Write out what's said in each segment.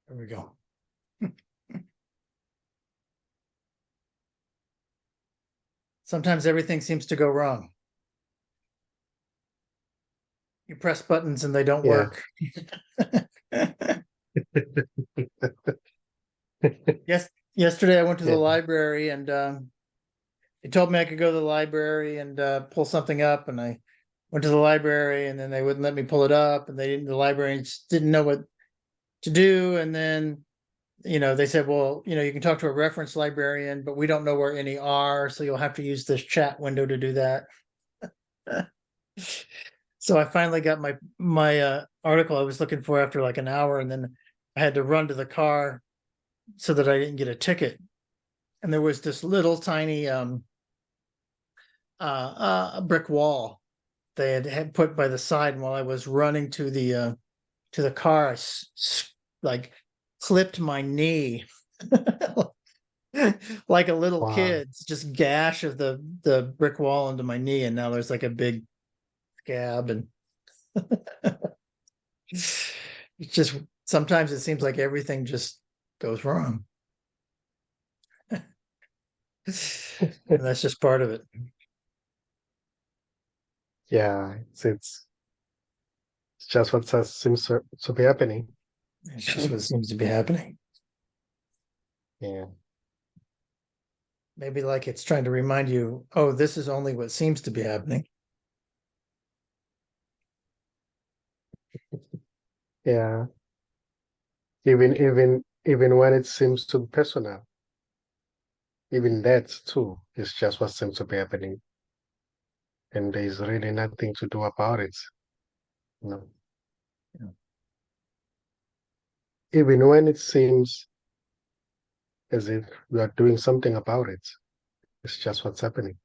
There we go. Sometimes everything seems to go wrong. You press buttons and they don't Yeah. work. Yes, yesterday I went to the Yeah. library and they told me I could go to the library and pull something up, and I went to the library and then they wouldn't let me pull it up, and they didn't. The librarians didn't know what to do, and then they said, well, you can talk to a reference librarian, but we don't know where any are, so you'll have to use this chat window to do that. So I finally got my article I was looking for after like an hour, and then I had to run to the car so that I didn't get a ticket. And there was this little tiny brick wall they had put by the side. And while I was running to the car, like clipped my knee like a little Wow. kid's just gash of the brick wall into my knee, and now there's like a big scab. And it's just, sometimes it seems like everything just goes wrong. And that's just part of it. Yeah. It's just what seems to be happening. It's just what seems to be happening. Yeah. Maybe like it's trying to remind you, oh, this is only what seems to be happening. Yeah. Even when it seems to be personal, even that too is just what seems to be happening. And there's really nothing to do about it. No. Yeah. Even when it seems as if we are doing something about it, it's just what's happening.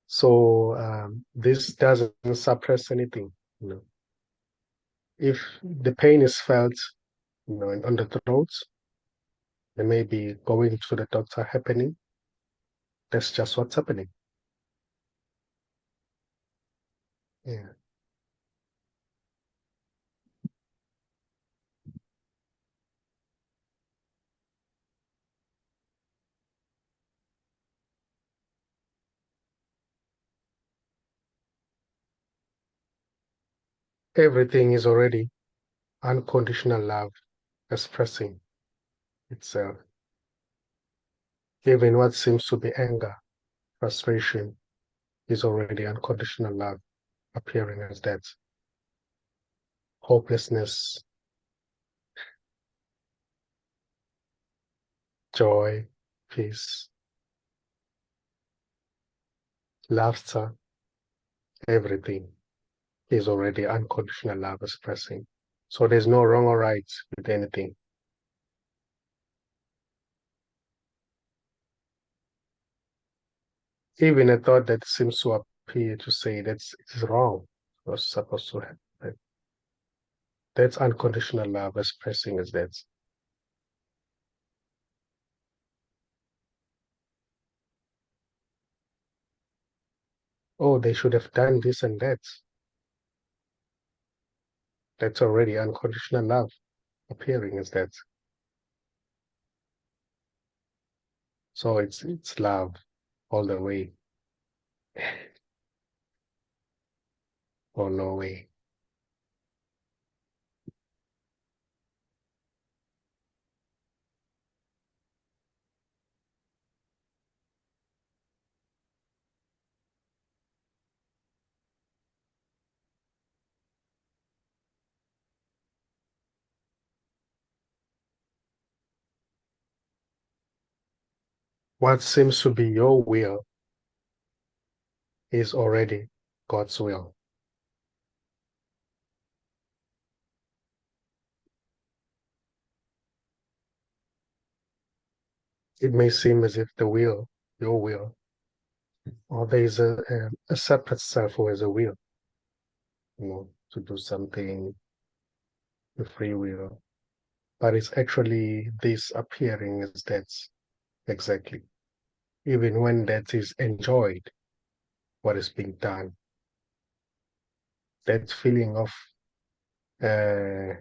So this doesn't suppress anything. If the pain is felt, on the throat, there may be going to the doctor happening. That's just what's happening. Yeah. Everything is already unconditional love expressing itself. Even what seems to be anger, frustration, is already unconditional love appearing as that. Hopelessness, joy, peace, laughter, everything is already unconditional love expressing. So there's no wrong or right with anything. Even a thought that seems to appear to say that it is wrong was supposed to happen. That's unconditional love expressing as that. Oh, they should have done this and that. That's already unconditional love appearing as that. So it's love all the way. Or no way. What seems to be your will is already God's will. It may seem as if your will, or there is a separate self who has a will, to do something with free will. But it's actually this appearing as that exactly. Even when that is enjoyed, what is being done, that feeling of that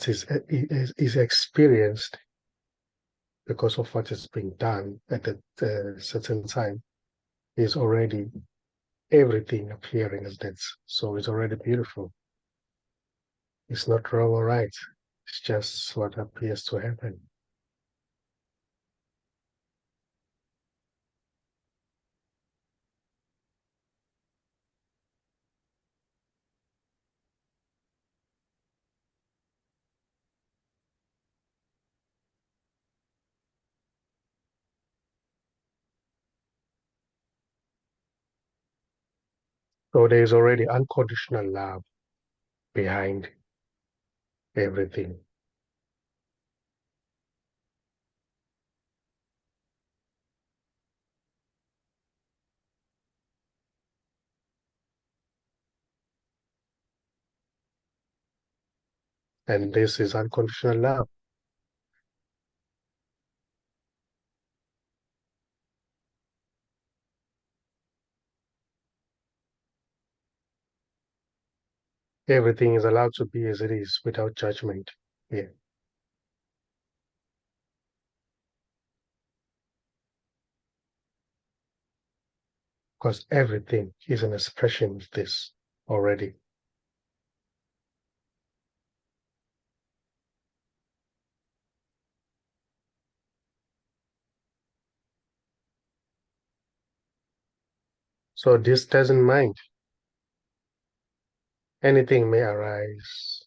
is experienced because of what is being done at a certain time is already everything appearing as that. So it's already beautiful. It's not wrong or right. It's just what appears to happen. So there is already unconditional love behind everything. And this is unconditional love. Everything is allowed to be as it is without judgment. Yeah. Because everything is an expression of this already. So this doesn't mind. Anything may arise.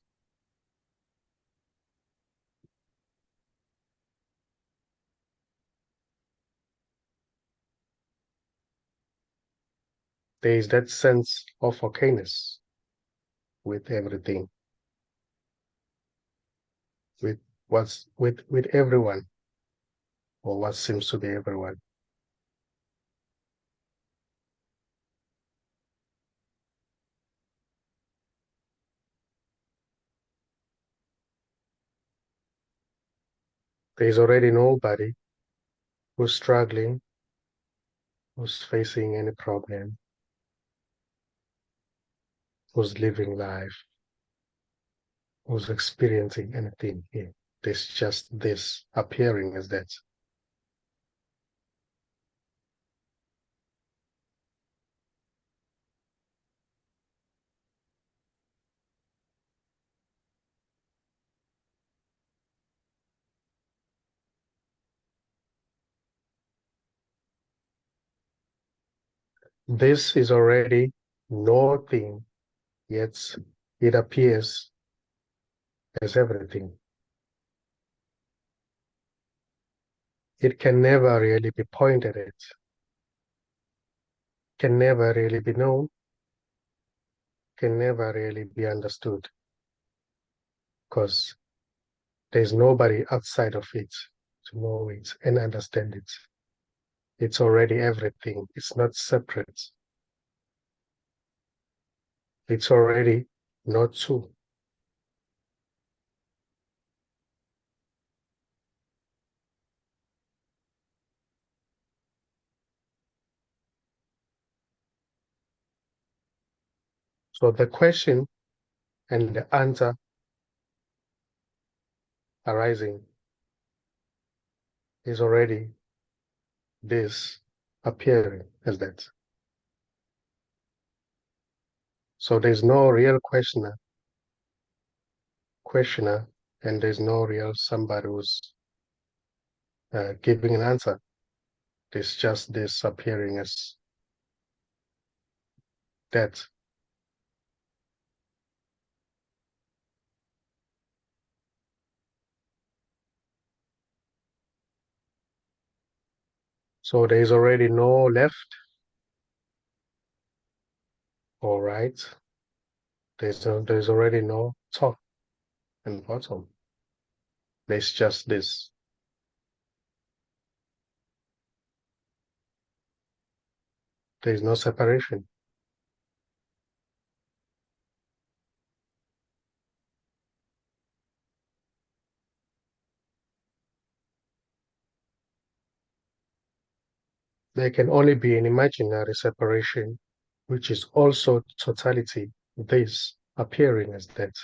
There is that sense of okayness with everything, with with everyone, or what seems to be everyone. There is already nobody who's struggling, who's facing any problem, who's living life, who's experiencing anything here. There's just this appearing as that. This is already nothing, yet it appears as everything. It can never really be pointed at, can never really be known, can never really be understood, because there's nobody outside of it to know it and understand it. It's already everything. It's not separate. It's already not two. So the question and the answer arising is already this appearing as that. So there's no real questioner, and there's no real somebody who's giving an answer. There's just this appearing as that. So there's already no left or right. There's already no top and bottom. There's just this. There's no separation. There can only be an imaginary separation, which is also totality this appearing as that.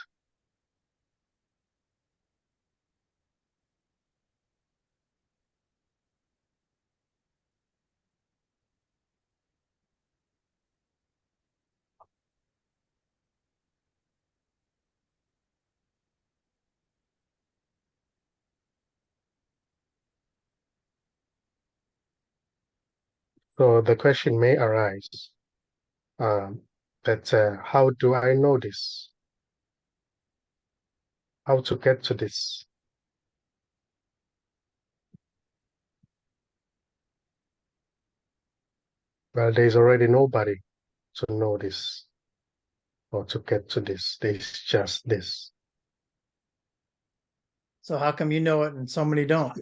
So the question may arise that how do I know this? How to get to this? Well, there's already nobody to know this or to get to this. There's just this. So how come you know it and so many don't?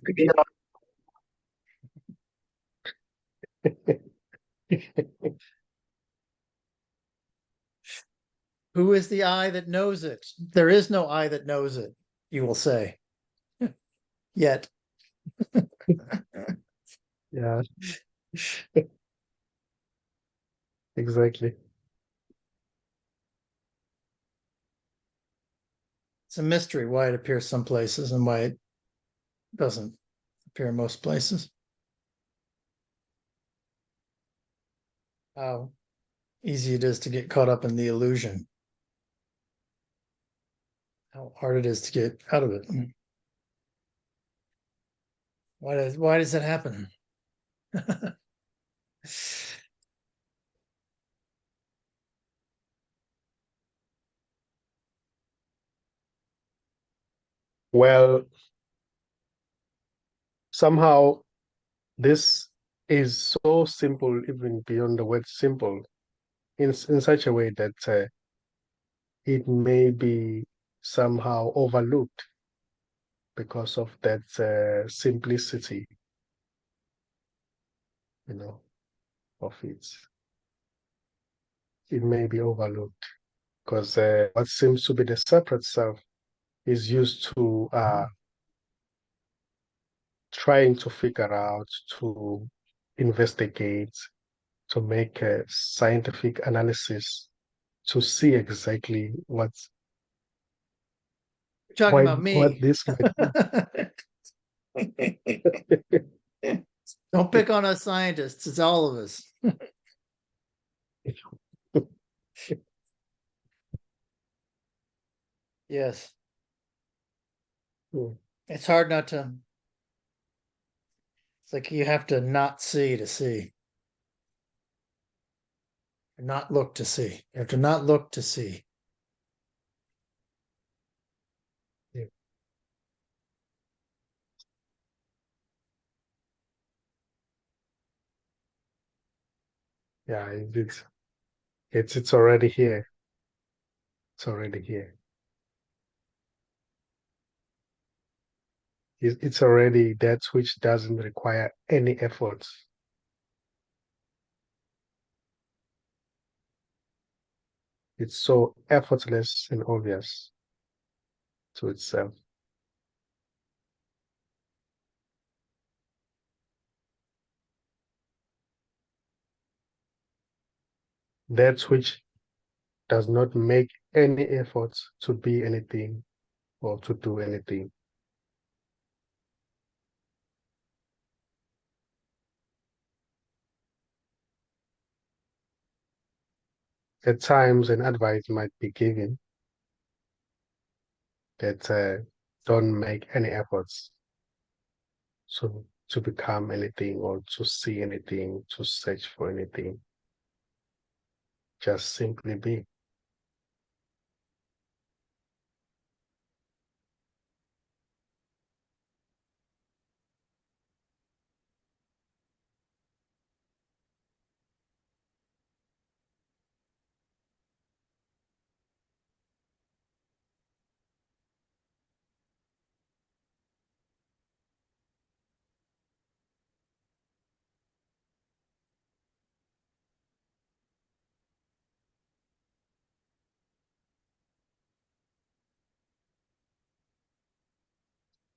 Who is the eye that knows it? There is no eye that knows it, you will say. Yet. Yeah, exactly. It's a mystery why it appears some places and why it doesn't appear in most places. How easy it is to get caught up in the illusion. How hard it is to get out of it. Why does it happen? Well, somehow this is so simple, even beyond the word simple, in such a way that it may be somehow overlooked because of that simplicity, of it. It may be overlooked because what seems to be the separate self is used to trying to figure out, to investigate, to make a scientific analysis, to see exactly You're talking about what me. this Don't pick on us scientists. It's all of us. Yes. It's hard not to. It's like you have to not see to see. Not look to see. You have to not look to see. Yeah, it's already here. It's already here. It's already that which doesn't require any effort. It's so effortless and obvious to itself. That which does not make any effort to be anything or to do anything. At times, an advice might be given that don't make any efforts to become anything or to see anything, to search for anything. Just simply be.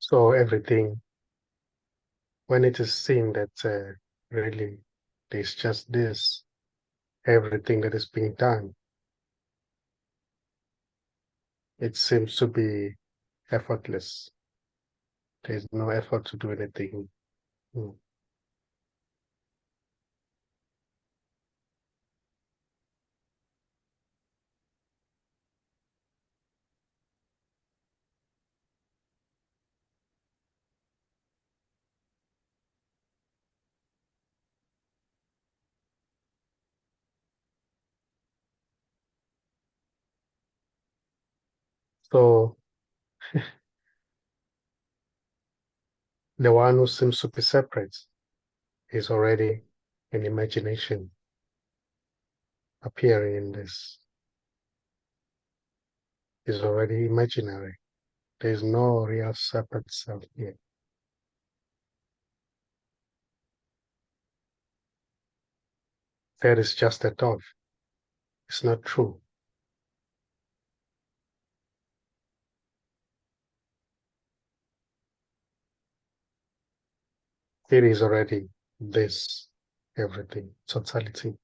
So everything, when it is seen that really there's just this, everything that is being done it seems to be effortless. There's no effort to do anything. Mm. So the one who seems to be separate is already an imagination appearing in this, is already imaginary. There's no real separate self here. That is just a thought. It's not true. It is already this, everything, totality.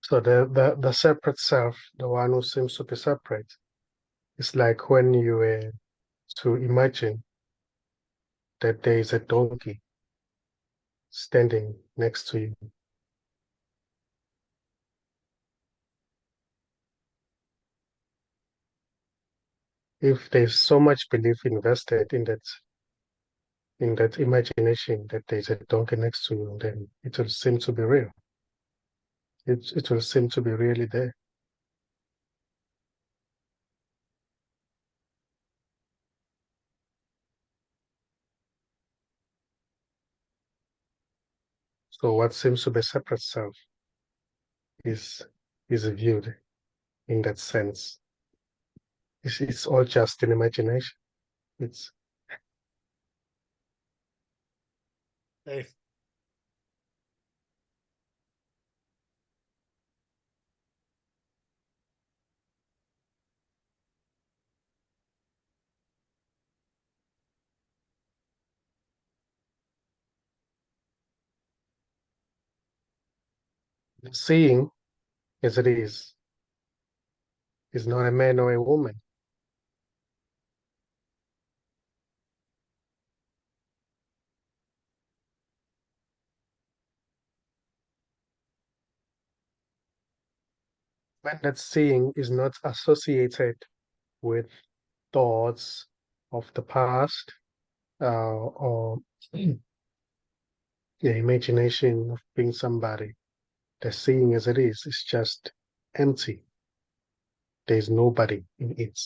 So the separate self, the one who seems to be separate, is like when you were to imagine that there is a donkey standing next to you. If there's so much belief invested in that imagination that there's a donkey next to you, then it will seem to be real. It will seem to be really there. So what seems to be separate self is is viewed in that sense. It's all just an imagination. It's Hey, seeing as it is not a man or a woman. When that seeing is not associated with thoughts of the past or the imagination of being somebody. The seeing as it is just empty. There's nobody in it.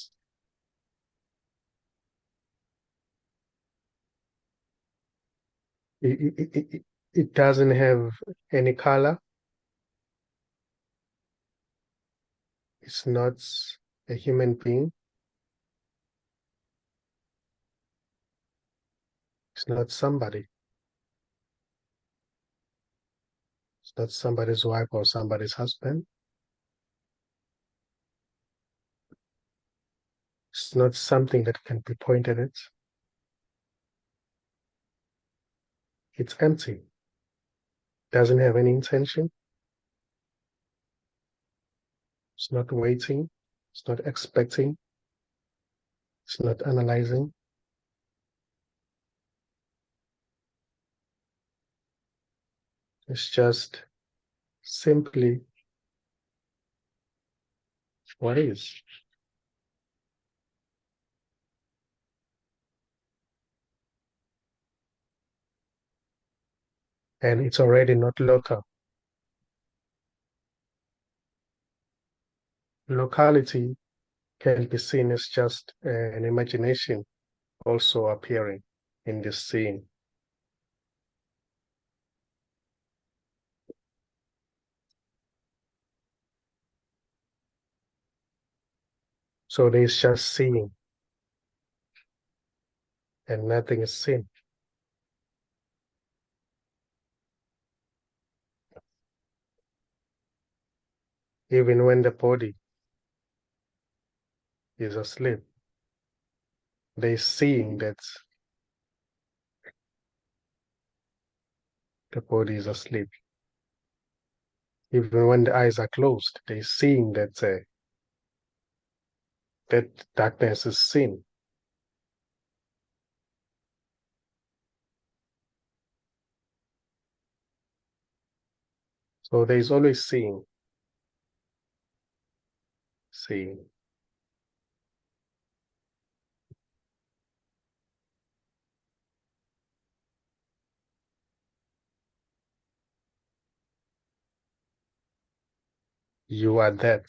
It doesn't have any color. It's not a human being. It's not somebody. It's not somebody's wife or somebody's husband. It's not something that can be pointed at. It's empty. Doesn't have any intention. It's not waiting. It's not expecting. It's not analyzing. It's just simply what is. And it's already not local. Locality can be seen as just an imagination also appearing in this scene. So there's just seeing and nothing is seen. Even when the body is asleep, there's seeing that the body is asleep. Even when the eyes are closed, there's seeing that that darkness is seen. So there's always seeing, seeing. You are that.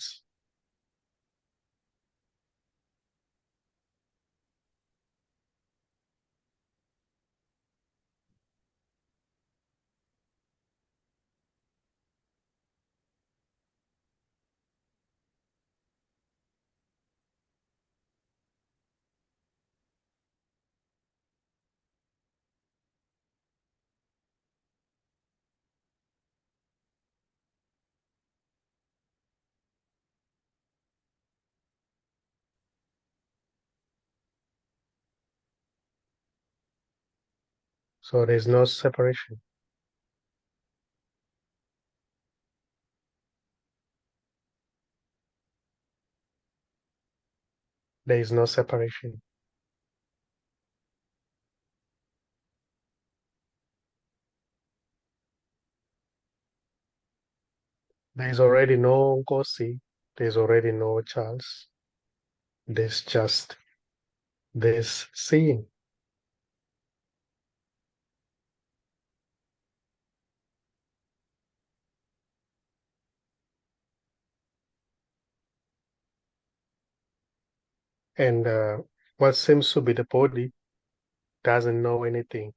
So there's no separation. There is no separation. There's already no Gosi. There's already no Charles. There's just this seeing. And what seems to be the body doesn't know anything,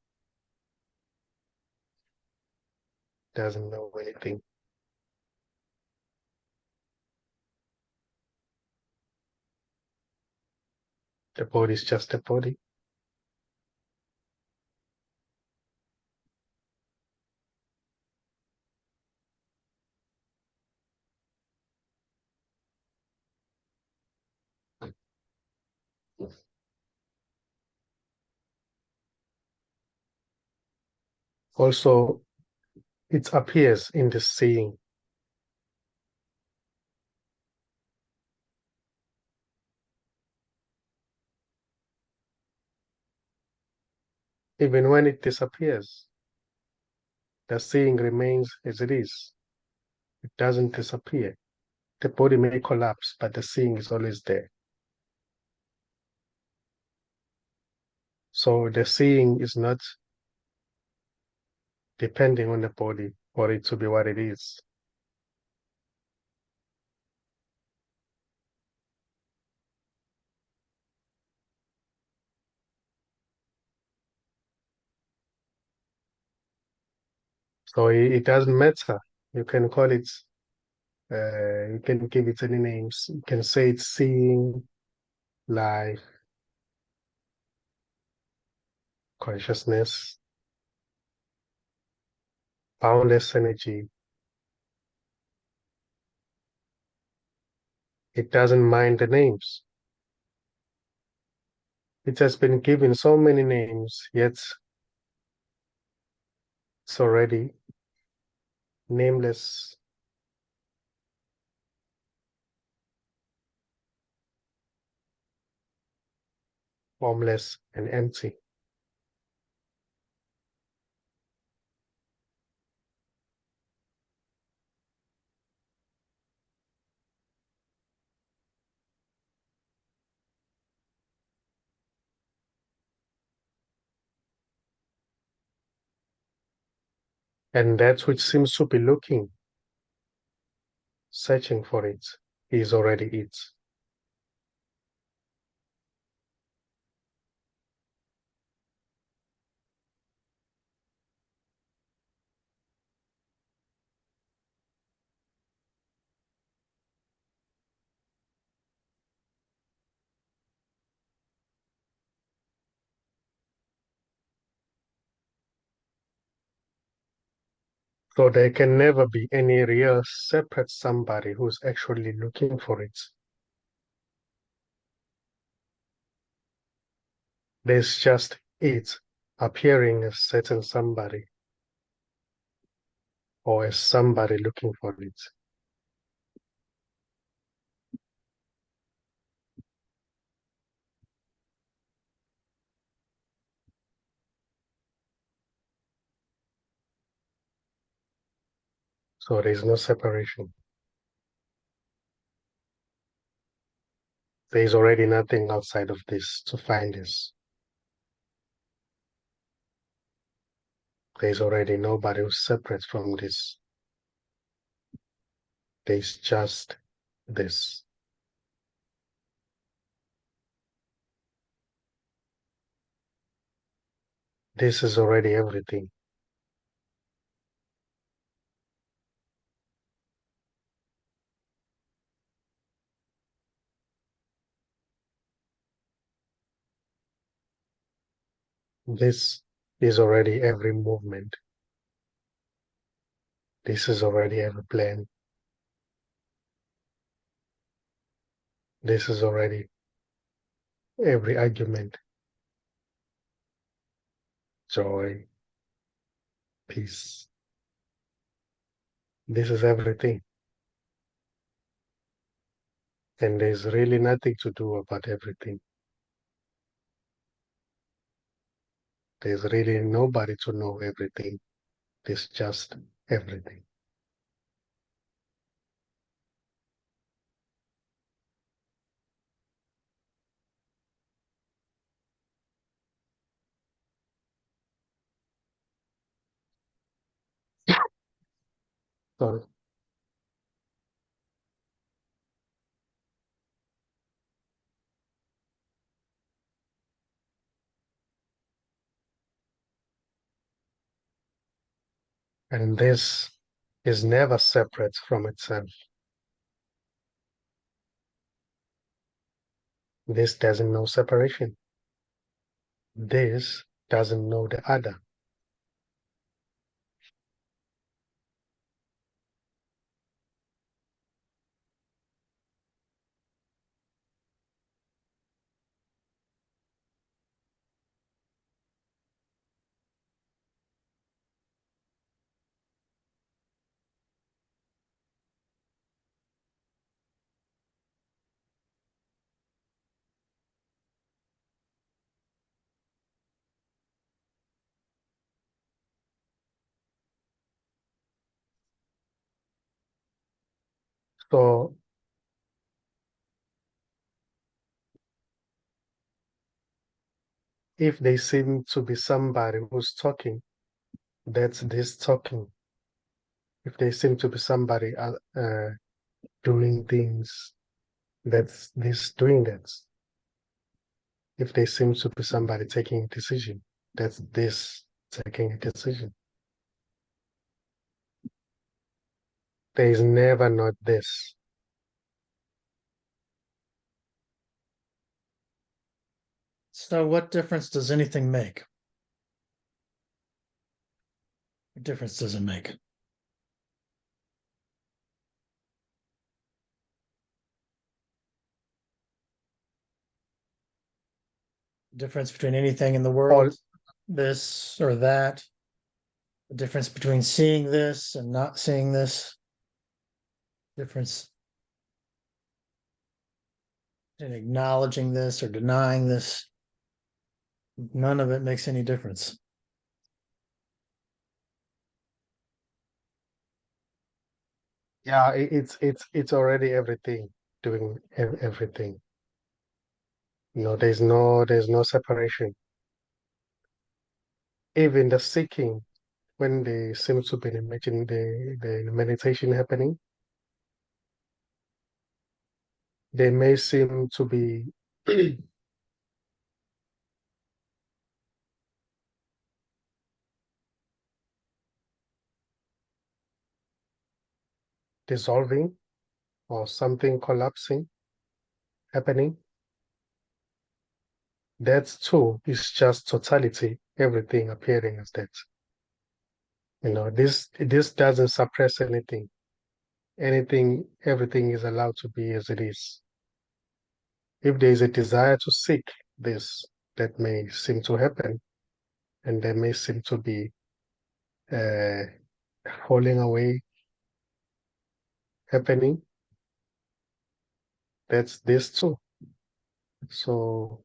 doesn't know anything. The body is just a body. Also, it appears in the seeing. Even when it disappears, the seeing remains as it is. It doesn't disappear. The body may collapse, but the seeing is always there. So the seeing is not depending on the body for it to be what it is. So it doesn't matter. You can call it, you can give it any names. You can say it's seeing, life, consciousness, boundless energy. It doesn't mind the names. It has been given so many names, yet it's already nameless, formless, and empty. And that which seems to be looking, searching for it, is already it. So there can never be any real separate somebody who's actually looking for it. There's just it appearing as certain somebody or as somebody looking for it. So there's no separation. There's already nothing outside of this to find this. There's already nobody who's separate from this. There's just this. This is already everything. This is already every movement. This is already every plan. This is already every argument, joy, peace. This is everything. And there's really nothing to do about everything. There's really nobody to know everything. There's just everything. Sorry. And this is never separate from itself. This doesn't know separation. This doesn't know the other. So if they seem to be somebody who's talking, that's this talking. If they seem to be somebody doing things, that's this doing that. If they seem to be somebody taking a decision, that's this taking a decision. There is never not this. So what difference does anything make? What difference does it make? Difference between anything in the All world, this or that? The difference between seeing this and not seeing this? Difference in acknowledging this or denying this? None of it makes any difference. yeah, it's already everything doing everything. There's no separation. Even the seeking, when they seem to be imagining the meditation happening, they may seem to be dissolving or something collapsing happening. That too is just totality, everything appearing as that. This doesn't suppress anything. Everything is allowed to be as it is. If there is a desire to seek this, that may seem to happen, and there may seem to be uh, falling away happening. That's this too. So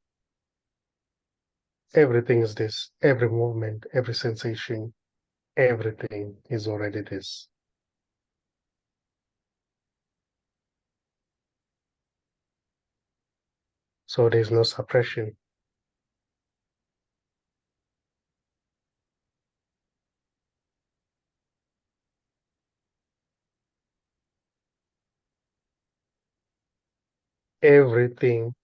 everything is this. Every movement, every sensation, everything is already this. So there's no suppression. Everything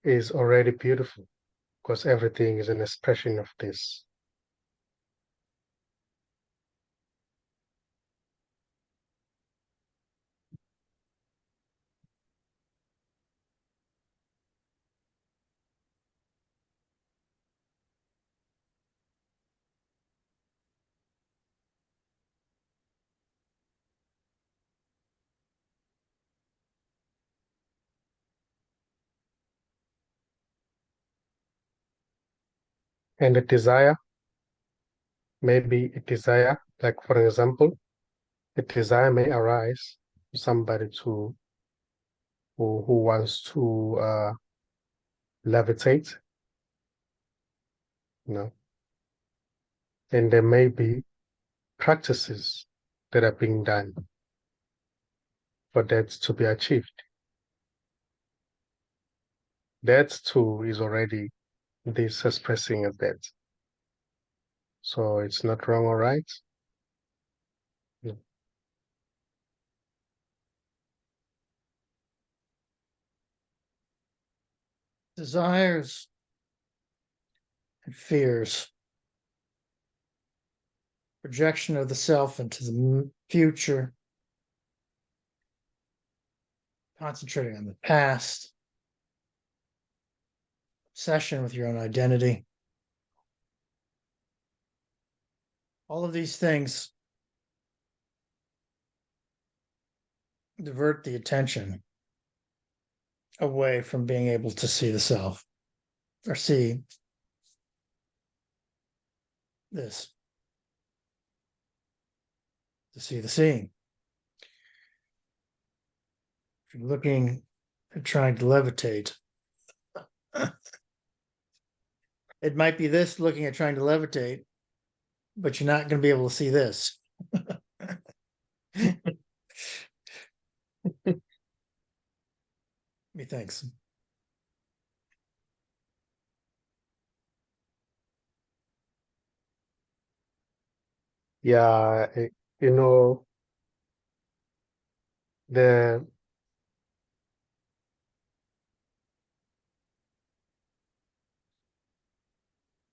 is already beautiful because everything is an expression of this. And the desire, maybe a desire, like for example, a desire may arise somebody who wants to levitate, you know, and there may be practices that are being done for that to be achieved. That too is already this expressing of that. So it's not wrong or right. No. Desires and fears, projection of the self into the future, concentrating on the past, obsession with your own identity. All of these things divert the attention away from being able to see the self or see this, to see the seeing. If you're looking at trying to levitate, it might be this looking at trying to levitate, but you're not going to be able to see this. Methinks. Yeah, you know, the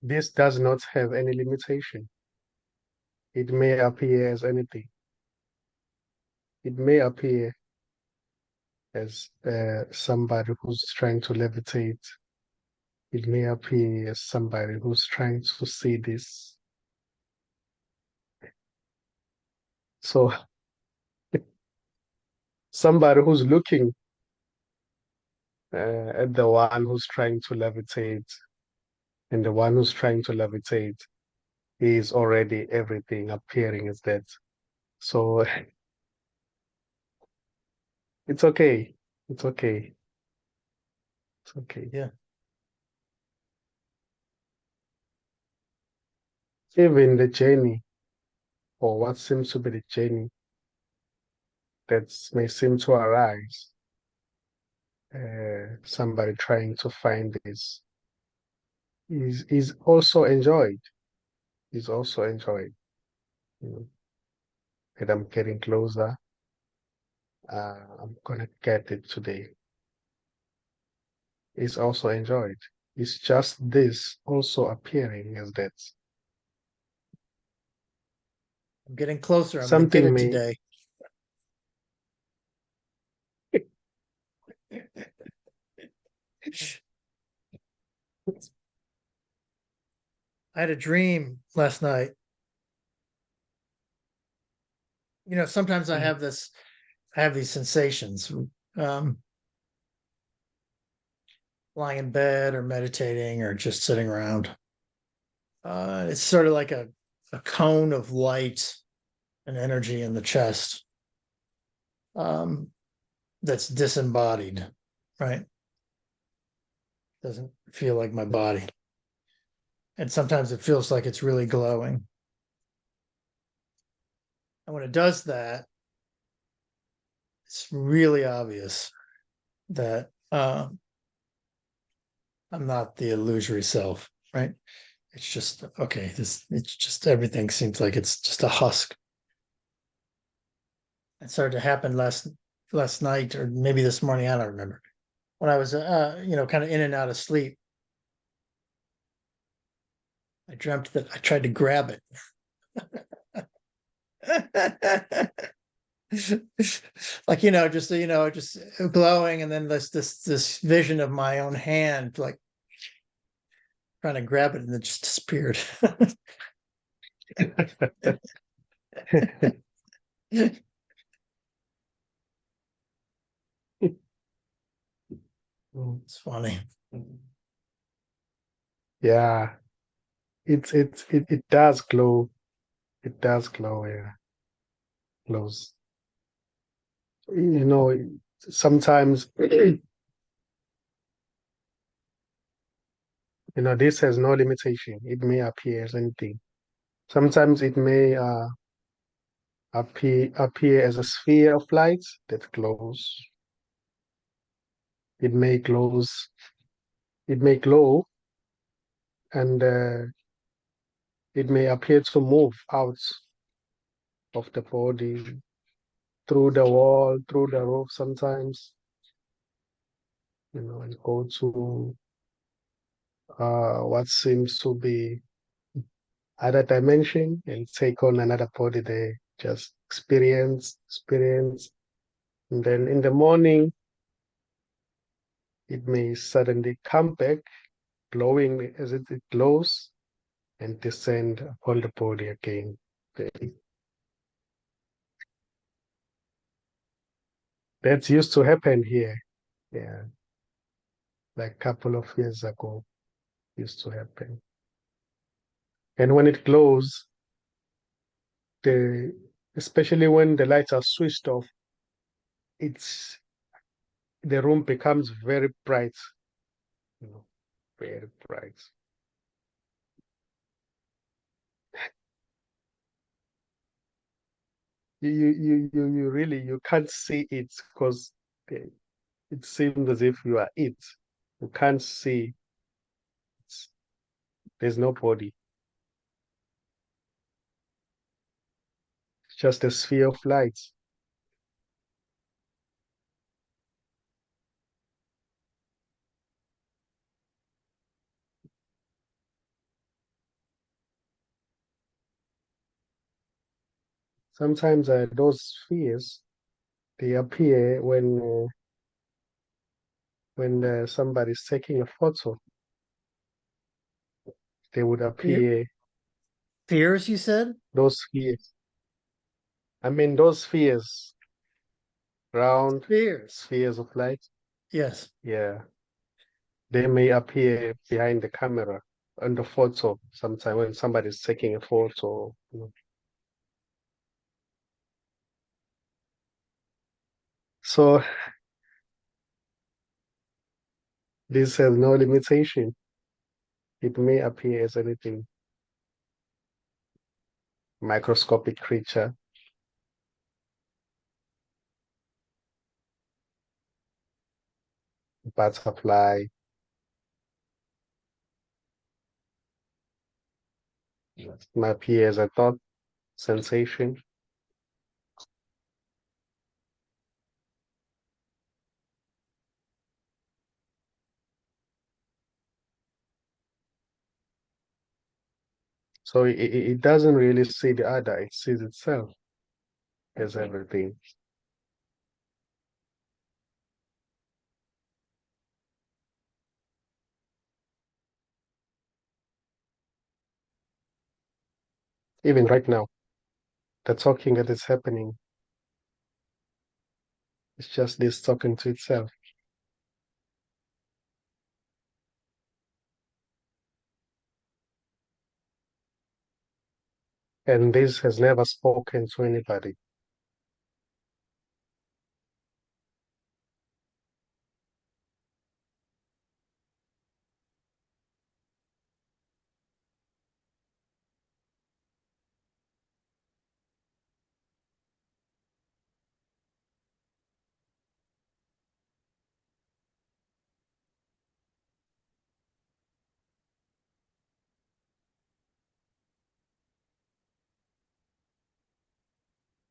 this does not have any limitation. It may appear as anything. It may appear as somebody who's trying to levitate. It may appear as somebody who's trying to see this. So somebody who's looking at the one who's trying to levitate, and the one who's trying to levitate is already everything appearing as that. So it's okay. It's okay. It's okay. Yeah. Even the journey, or what seems to be the journey that may seem to arise, somebody trying to find this is also enjoyed. Is also enjoyed. You know, that I'm getting closer. I'm gonna get it today. Is also enjoyed. It's just this also appearing as that. I'm getting closer. I'm going to get Something it may today. I had a dream last night sometimes I Mhm. have these sensations, um, lying in bed or meditating or just sitting around. It's sort of like a cone of light and energy in the chest, um, that's disembodied, right? Doesn't feel like my body. And sometimes it feels like it's really glowing. And when it does that, it's really obvious that I'm not the illusory self, right? It's just okay. It's just everything seems like it's just a husk. It started to happen last night or maybe this morning. I don't remember. When I was kind of in and out of sleep, I dreamt that I tried to grab it. Like just glowing, and then this vision of my own hand, like trying to grab it, and it just disappeared. Mm. It's funny. Yeah, it does glow. It does glow, yeah. Glows. You know, sometimes this has no limitation. It may appear as anything. Sometimes it may appear as a sphere of light that glows. It may glows. It may glow, and it may appear to move out of the body, through the wall, through the roof sometimes, and go to what seems to be other dimension and take on another body there, just experience. And then in the morning, it may suddenly come back, glowing as it glows, and descend upon the body again. That used to happen here. Yeah, like a couple of years ago, used to happen. And when it glows, the especially when the lights are switched off, it's the room becomes very bright, you know, very bright. You really you can't see it because it seems as if you are it. You can't see. There's no body. It's just a sphere of light. Sometimes those spheres they appear when somebody's taking a photo. They would appear Fears, you said? those spheres. I mean those spheres, round Fears. spheres of light. Yes. Yeah, they may appear behind the camera on the photo. Sometimes when somebody's taking a photo. So this has no limitation. It may appear as anything. Microscopic creature, butterfly, may appear as a thought, sensation. So it doesn't really see the other, it sees itself as everything. Even right now, the talking that is happening, It's just this talking to itself. And this has never spoken to anybody.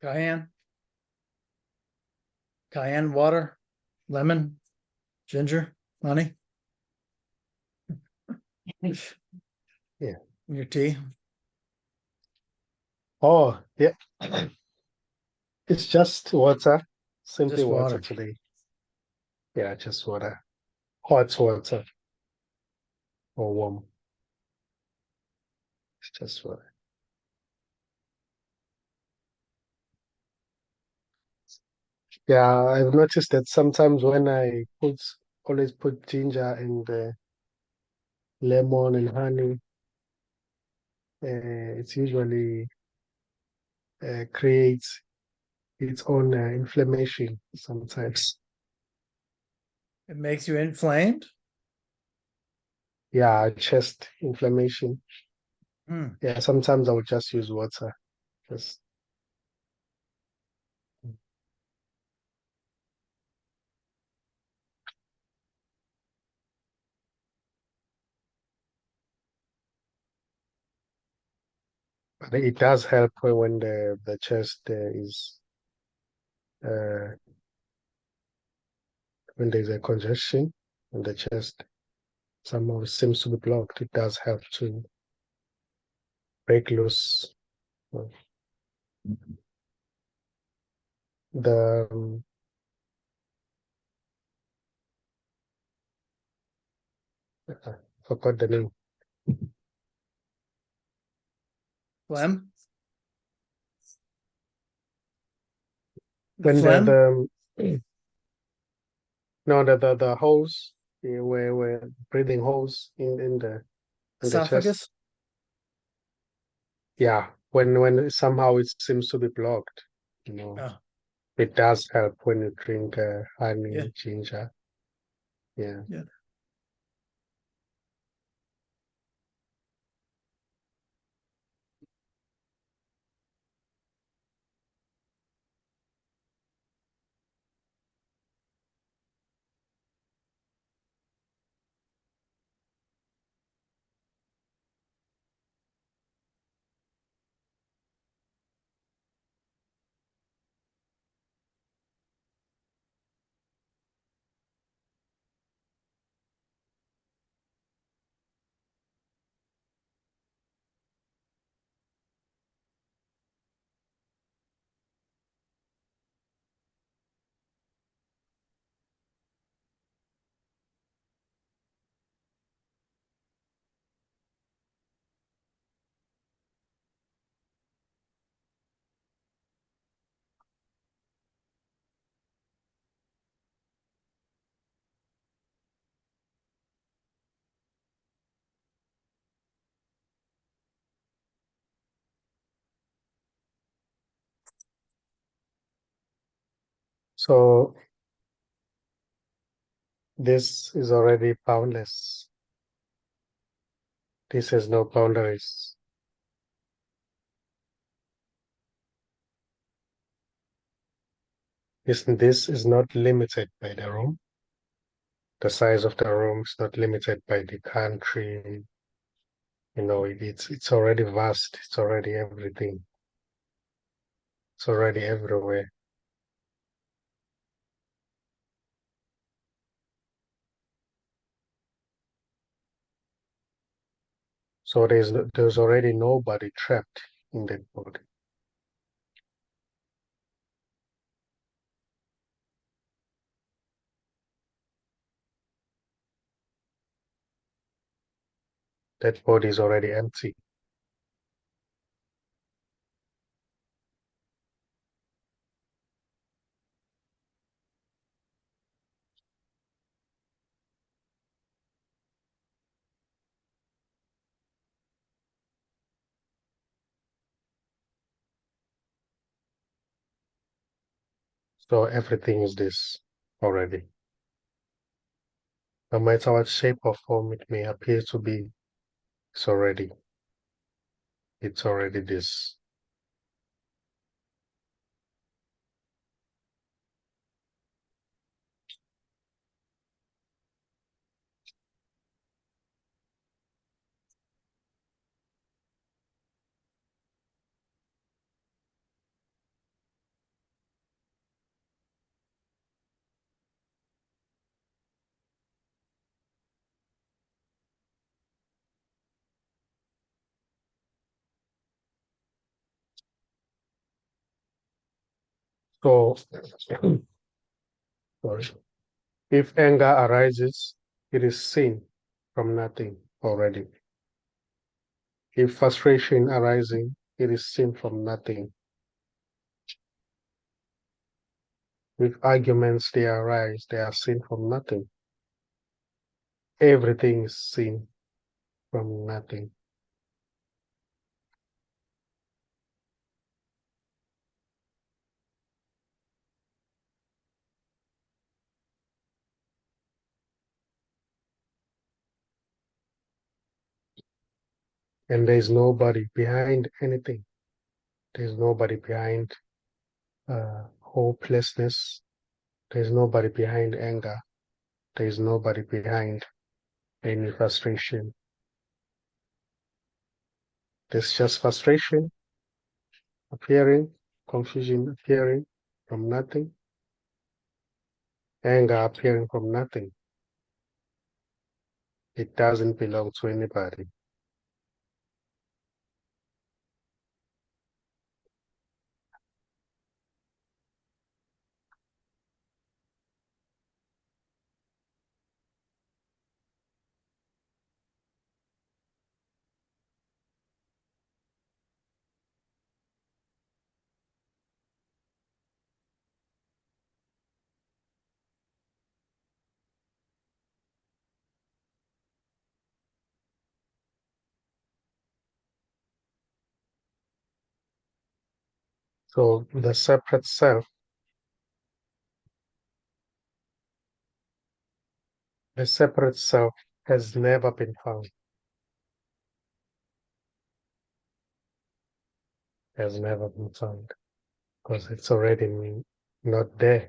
Cayenne, cayenne water, lemon, ginger, honey. Yeah. Your tea. Oh, yeah. It's just water, simply Just water water. today. Yeah, just water. Hot water or warm. It's just water. Yeah, I've noticed that sometimes when I always put ginger and lemon and honey, it's usually creates its own inflammation sometimes. It makes you inflamed. Yeah, chest inflammation. Hmm. Yeah, sometimes I would just use water. Just but it does help when the chest is uh, when there's a congestion in the chest, somehow seems to be blocked. It does help to break loose uh, the I forgot the name. Phlegm. The When phlegm. no the holes where breathing holes in the chest. Esophagus. Yeah, when somehow it seems to be blocked, you know, Oh, it does help when you drink yeah. honey, ginger. Yeah. Yeah. So this is already boundless. This has no boundaries. This is not limited by the room. The size of the room is not limited by the country. You know, it's already vast. It's already everything. It's already everywhere. So there's already nobody trapped in that body. That body is already empty. So everything is this already. No matter what shape or form it may appear to be, it's already this. So sorry. If anger arises, it is seen from nothing already. If frustration arising, it is seen from nothing. If arguments they arise, they are seen from nothing. Everything is seen from nothing. And there's nobody behind anything. There's nobody behind hopelessness. There's nobody behind anger. There's nobody behind any frustration. There's just frustration appearing, confusion appearing from nothing, anger appearing from nothing. It doesn't belong to anybody. So the separate self, has never been found, has never been found, because it's already not there.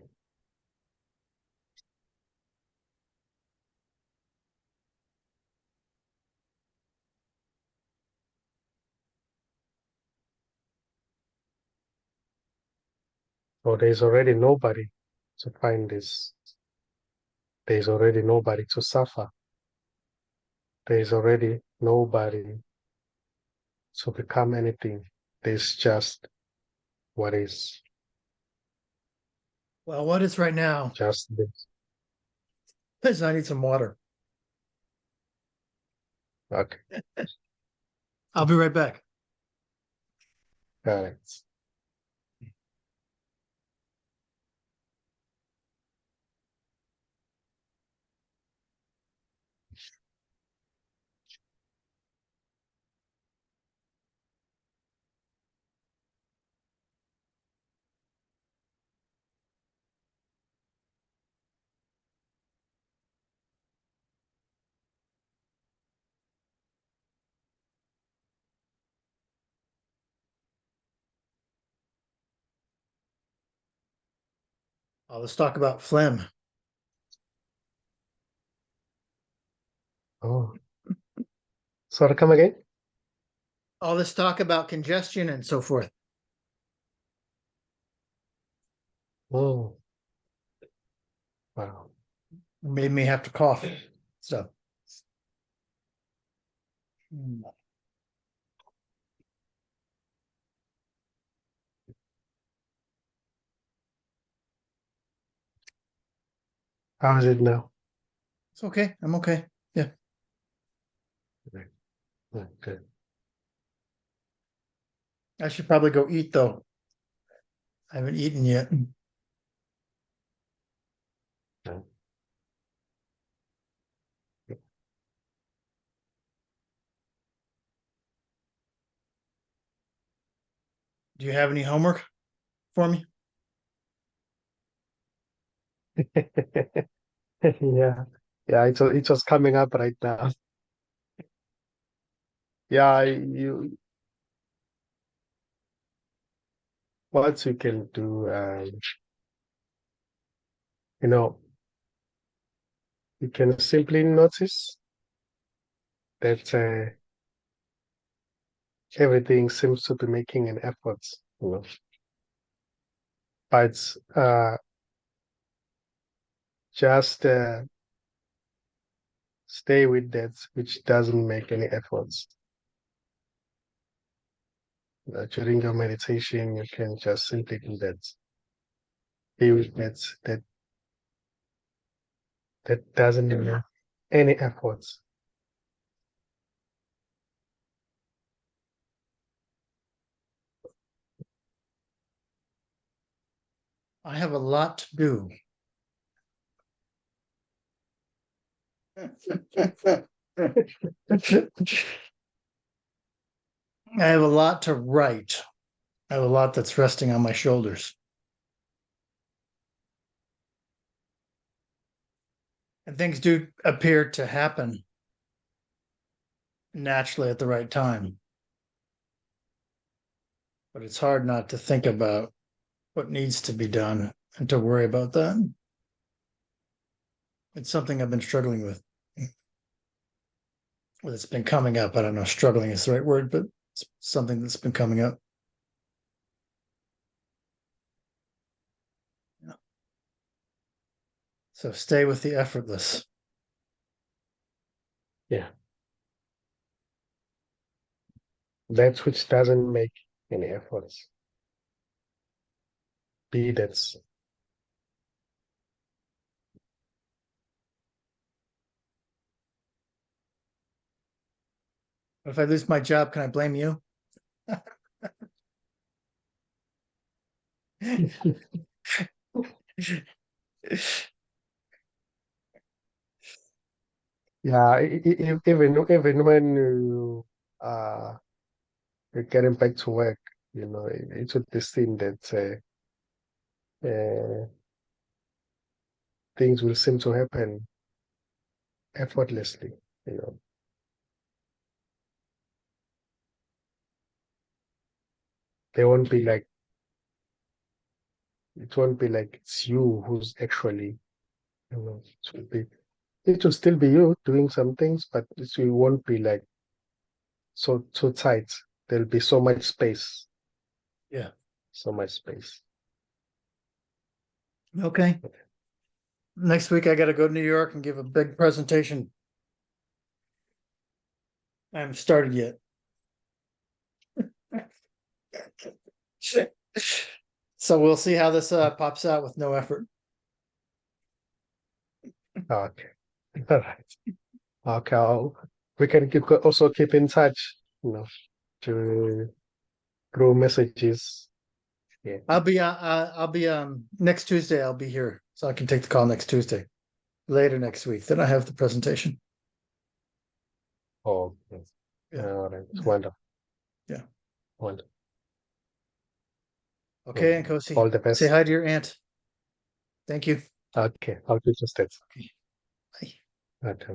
So there's already nobody to find this. There's already nobody to suffer. There's already nobody to become anything. There's just what is. Well, what is right now Just this. is I need some water. Okay, I'll be right back. got it. Let's talk about phlegm. Oh, sorry, come again? All this talk about congestion and so forth. Oh, wow. Made me have to cough. So. How is it now? It's okay. I'm okay. Yeah. Okay. I should probably go eat though. I haven't eaten yet. No. Do you have any homework for me? Yeah, yeah, it was coming up right now. Yeah, you what you can do, you know, you can simply notice that everything seems to be making an effort, you know, but just stay with that which doesn't make any efforts. During your meditation, you can just simply do that. Be with that doesn't make any efforts. I have a lot to do. I have a lot to write. I have a lot that's resting on my shoulders. And things do appear to happen naturally at the right time. But it's hard not to think about what needs to be done and to worry about that. It's something I've been struggling with. Well, it's been coming up. I don't know, struggling is the right word, but it's something that's been coming up. So stay with the effortless. Yeah. That which doesn't make any efforts. Be that's If I lose my job, can I blame you? yeah, even when you uh you're getting back to work, you know, it would be seen that things will seem to happen effortlessly, you know. They won't be like it won't be like it's you who's actually, you know, it will still be you doing some things, but it won't be like so tight. There'll be so much space. Yeah. So much space. Okay. Next week, I got to go to New York and give a big presentation. I haven't started yet. So we'll see how this pops out with no effort. Okay. All right. Okay. We can also keep in touch, you know, to through messages. Yeah. I'll be next Tuesday. I'll be here, so I can take the call next Tuesday. Later next week, then I have the presentation. Oh, yes. Yeah. All right. It's wonderful. Yeah. Wonderful. Okay, and Kosi, All the say best. hi to your aunt. Thank you. Okay. I'll do just that. Okay. Bye. Okay.